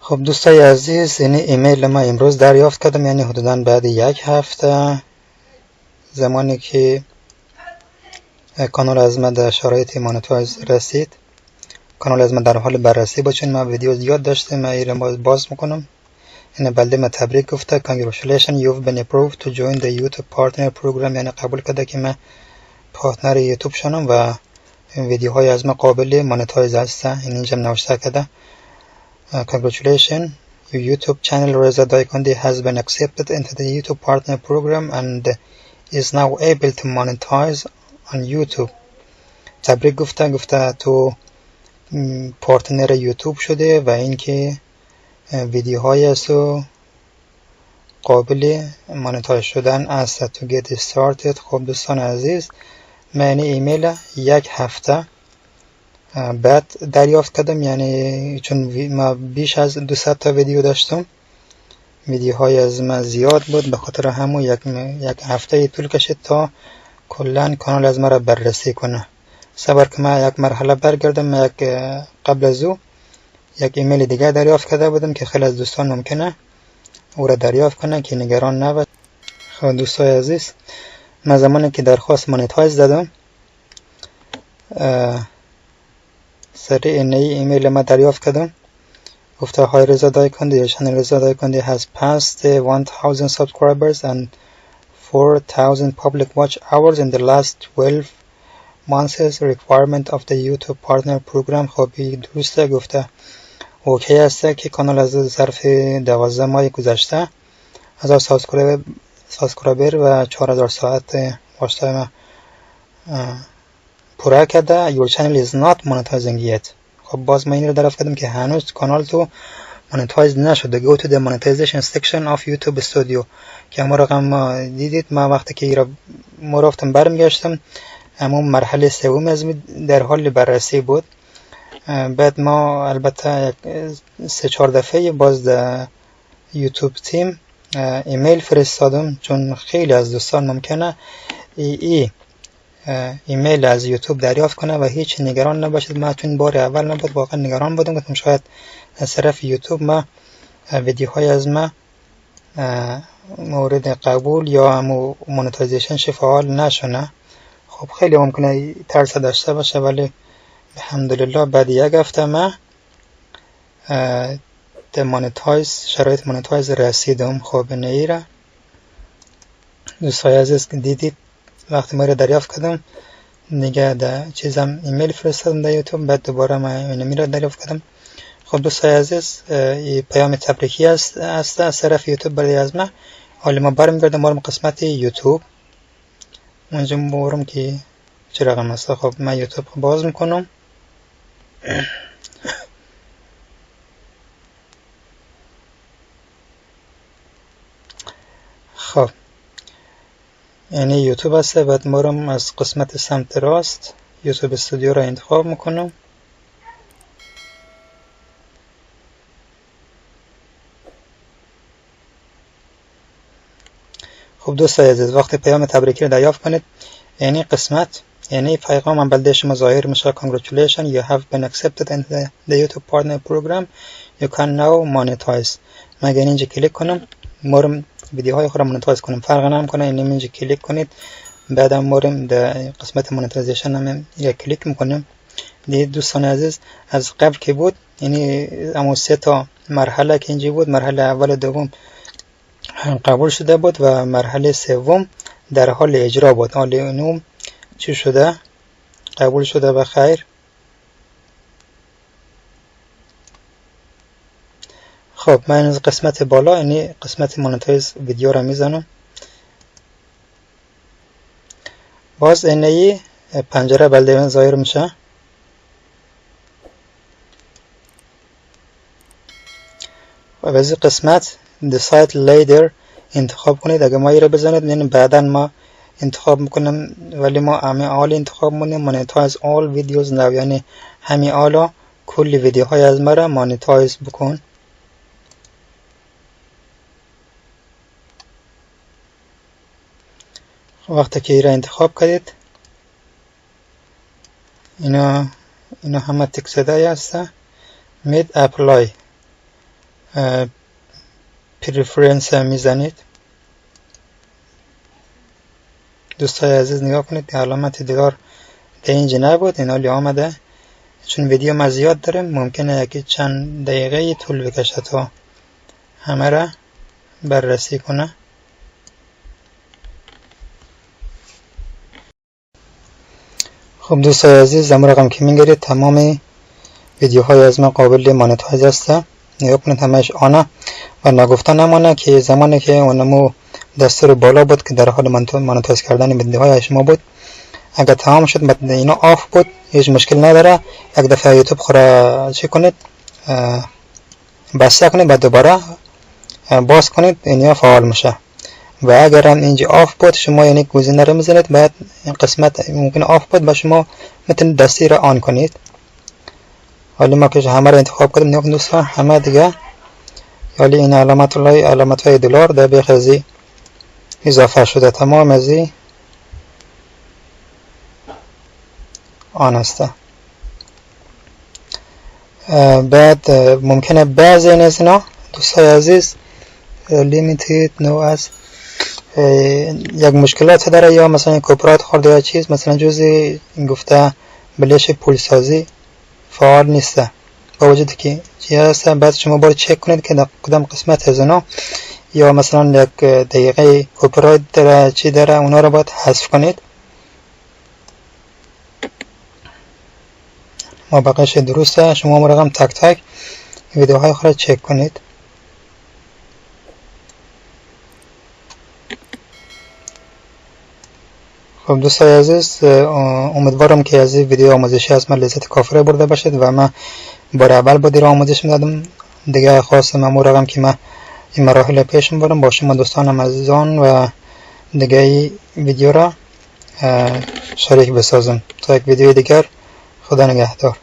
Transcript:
خب دوستای عزیز، این ایمیل ما امروز دریافت کردم، یعنی حدوداً بعد 1 هفته زمانی که کانال از من در شرایط مانیتایز رسید. کانال از من در حال بررسی بود، چون ما ویدیو زیاد داشتیم. من این باز میکنم. این بلده ما تبریک گفته. Congratulations, you've been approved to join the YouTube partner program. یعنی قبول کرده که من پارتنر یوتیوب شدم و ویدیوهای از من قابل مانیتایز هستن. این اینجا نوشته کرده Congratulations, your YouTube channel Reza Daikandi has been accepted into the YouTube partner program and is now able to monetize on YouTube. تبریک گفته تو پارتنر یوتیوب شده و اینکه ویدیوهای از تو قابل مانیتایز شدن است. تو get started. خب دوستان عزیز، من ایمیل 1 هفته بعد دریافت کردم، یعنی چون ما بیش از 200 تا ویدیو داشتم، ویدیوهای از من زیاد بود، به خاطر همون یک هفته طول کشید تا کلا کانال از ما را بررسی کنه. صبر که من یک مرحله برگردم. قبل از او یک ایمیل دیگه دریافت کرده بودم که خیلی از دوستان ممکنه او را دریافت کنه که نگران نباش. خب دوستای عزیز، من زمانی که درخواست مانیتایز دادم، سریع این ایمیل ما دریافت کردم. گفته های رضا دایکندی، چنل رضا دایکندی has passed 1000 subscribers and 4000 public watch hours in the last 12 months requirement of the YouTube partner program. خب درسته، گفته اوکی هسته که کانال از ظرف 12 ماه گذشته 1000 سابسکرایبر و 4000 ساعت واشت ما پورا کرده. Your channel is not monetizing yet. خب باز من این رو دریافت کردم که هنوز کانال تو مانیتایز نشده. Go to the monetization section of YouTube studio. که همون رقم ما دیدید، ما وقتی که ما رفتم برمیگشتم، همون مرحله سوم از در حال بررسی بود. بعد ما البته 3-4 دفعه باز در یوتیوب تیم ایمیل فرستادم، چون خیلی از دوستان ممکنه ایمیل از یوتیوب دریافت کنه و هیچ نگران نباشید. من چون بار اول نبود، واقعا نگران بودم، گفتم شاید از طرف یوتیوب ما ویدیوهای از ما مورد قبول یا مونتایزیشن فعال نشونه. خب خیلی ممکنه ترس داشته باشه، ولی الحمدلله بعد 1 هفته ما شرایط مانیتایز رسیدم. خب نیره دوستای عزیز که دیدید، وقتی ما رو دریافت کردم دیگه در چیزم ایمیل فرستادم در یوتیوب، بعد دوباره ما اینمی رو دریافت کردم. خب دوستای عزیز، این پیام تبریکی است از طرف یوتیوب برای از ما. حالا ما برمیگردم برم قسمت یوتیوب، اونجا برم که چه رقم است. خب من یوتیوب باز میکنم. خب یعنی یوتیوب هست. بعد برم از قسمت سمت راست یوتیوب استودیو را انتخاب میکنم. خب دوستای عزیز، وقتی پیام تبریکی رو دریافت کنید، یعنی قسمت، یعنی پیغام هم بلده شما ظاهر میشه Congratulations, you have been accepted in the YouTube partner program. You can now monetize. من اگر اینجا کلیک کنم، مورم ویدیوهای خود را مونتایز کنم، فرق نمیکنه. اینجا کلیک کنید، بعدم مورم در قسمت مونتایزیشن هم یک کلیک میکنیم. دید دوستان عزیز، از قبل که بود، یعنی اما 3 تا مرحله که اینجا بود، مرحله اول و دوم قبول شده بود و مرحله سوم در حال اجرا بود. حال اینوم چی شده؟ قبول شده و خیر. خب من از قسمت بالا، یعنی قسمت مونتایز ویدیو را میزنم. باز اینه پنجره بلده من ظاهر میشه. و از قسمت decide later انتخاب کنید. اگه ما ای را بزنید، یعنی بعدا ما انتخاب میکنم، ولی ما همه آل انتخاب مونیم monetize all videos now، یعنی همه آلا کلی ویدیوهای از ما را مانیتایز بکن. وقتی که این را انتخاب کردید اینا همه تک زده است. مید اپلای پریفرنس میزنید. دوستای عزیز نگاه کنید علامت دلار در اینجا نبود، این حالی آمده. چون ویدیو ما زیاد داریم ممکنه یکی چند دقیقه طول بکشه تا همه را بررسی کنه. خب دوستای عزیز امروز رقم که میگیرید تمام ویدیوهای از ما قابل مانیتایز است. نگاه کنید همش آنه و نگفته نمانه که زمانی که اونمو دستور بالا بود که در حال مانیتایز کردن ویدیوهای شما بود، اگر تمام شد بعد اینا آف بود هیچ مشکل نداره. یک دفعه یوتیوب خورا چی کنید بسته کنید بعد دوباره باز کنید اینا فعال میشه. و اگر هم اینجا آف بود شما یعنی گزینه رو میزنید بعد این قسمت ممکن آف بود با شما میتونید دستی رو آن کنید. حالا ما که همه رو انتخاب کردیم نگاه دوستان همه دیگه حالا این علامت های دلار در بخزی اضافه شده، تمام ازی آن است. بعد ممکنه بعضی از اینا دوستای عزیز لیمیتید نو از یک مشکلات داره یا مثلا کپرات خورده یا چیز، مثلا جزی این گفته بلش پولسازی فعال نیسته با وجودی که چی هست. بعد شما باید چک کنید که در کدام قسمت از اونا یا مثلا یک دقیقه کپرات داره چی داره، اونا رو باید حذف کنید. ما بقیش درسته. شما مرقم تک تک ویدیوهای خود را چک کنید. خب دوستای عزیز امیدوارم که از این ویدیو آموزشی از من لذت کافی برده باشید و من بار اول با دیر آموزش میدادم دیگه خواستم امورم که من این مراحل پیش میبرم با شما دوستانم عزیزان و دیگه ویدیو را شریک بسازم. تا یک ویدیو دیگر خدا نگهدار.